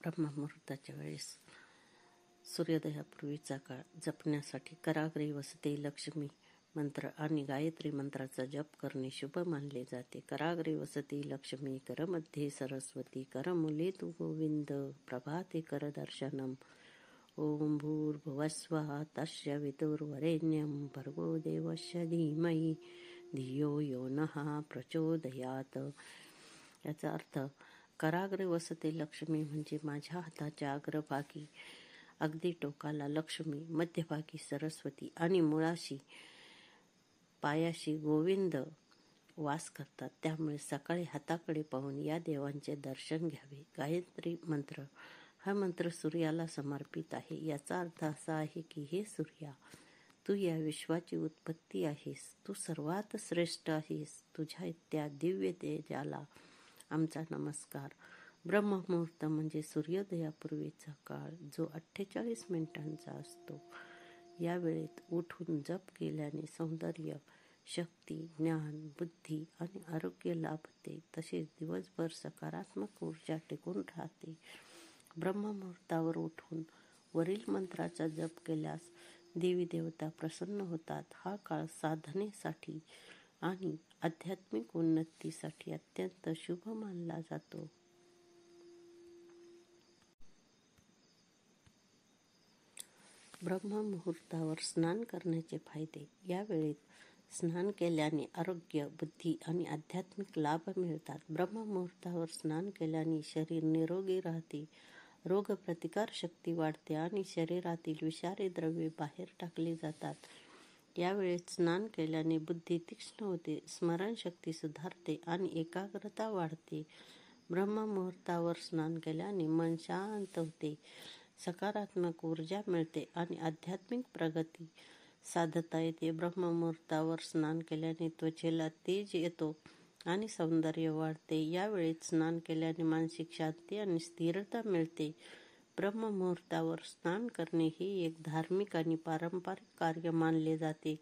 ब्रह्ममुहूर्ताच्या वेळेस सूर्योदयापूर्वीचा काळ जपण्यासाठी कराग्रे वसते लक्ष्मी मंत्र आणि गायत्री मंत्राचा जप करणे शुभ मानले जाते. कराग्रे वसते लक्ष्मी, करमध्ये सरस्वती, करमुले तु गोविंद, प्रभाते करदर्शनम. ओम भूर्भुवस्वः तस्य वितुर्वरेण्यं भर्गो देवस्य धीमहि धियो यो नः प्रचोदयात. याचा अर्थ कराग्रे वसते लक्ष्मी म्हणजे माझ्या हाताच्या अग्रभागी अगदी टोकाला लक्ष्मी, मध्यभागी सरस्वती आणि मुळाशी पायाशी गोविंद वास करतात. त्यामुळे सकाळी हाताकडे पाहून या देवांचे दर्शन घ्यावे. गायत्री मंत्र हा मंत्र सूर्याला समर्पित आहे. याचा अर्थ असा आहे की हे सूर्या, तू या विश्वाची उत्पत्ती आहेस, तू सर्वात श्रेष्ठ आहेस. तुझ्या त्या दिव्य तेजाला आमचा नमस्कार. ब्रह्ममुहूर्त म्हणजे सूर्योदयापूर्वीचा काळ, जो 48 मिनिटांचा असतो. या वेळेत उठून जप केल्याने सौंदर्य, शक्ती, ज्ञान, बुद्धी आणि आरोग्य लाभते. तसेच दिवसभर सकारात्मक ऊर्जा टिकून राहते. ब्रह्ममुहूर्तावर उठून वरील मंत्राचा जप केल्यास देवी देवता प्रसन्न होतात. हा काळ साधनेसाठी आणि आध्यात्मिक उन्नतीसाठी अत्यंत शुभ मानला जातो. ब्रह्ममुहूर्तावर स्नान करण्याचे फायदे. या वेळेत स्नान केल्याने आरोग्य, बुद्धी आणि आध्यात्मिक लाभ मिळतात. ब्रह्ममुहूर्तावर स्नान केल्याने शरीर निरोगी राहते, रोगप्रतिकार शक्ती वाढते आणि शरीरातील विषारी द्रव्ये बाहेर टाकली जातात. या वेळेत स्नान केल्याने बुद्धी तीक्ष्ण होते, स्मरणशक्ती सुधारते आणि एकाग्रता वाढते. ब्रह्ममुहूर्तावर स्नान केल्याने मन शांत होते, सकारात्मक ऊर्जा मिळते आणि आध्यात्मिक प्रगती साधता येते. ब्रह्ममुहूर्तावर स्नान केल्याने त्वचेला तेज येतो आणि सौंदर्य वाढते. या वेळेत स्नान केल्याने मानसिक शांती आणि स्थिरता मिळते. ब्रह्ममुहूर्तावर स्नान करणे हे एक धार्मिक आणि पारंपरिक कार्य मानले जाते.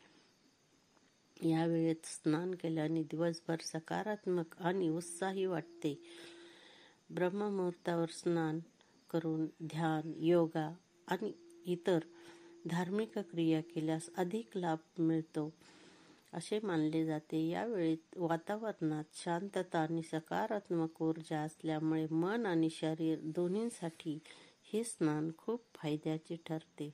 या वेळेत स्नान केल्याने दिवसभर सकारात्मक आणि उत्साही वाटते. ब्रह्ममुहूर्तावर स्नान करून ध्यान, योगा आणि इतर धार्मिक क्रिया केल्यास अधिक लाभ मिळतो असे मानले जाते. या वेळेत वातावरणात शांतता आणि सकारात्मक ऊर्जा असल्यामुळे मन आणि शरीर दोन्हीसाठी हे स्नान खूप फायद्याचे ठरते.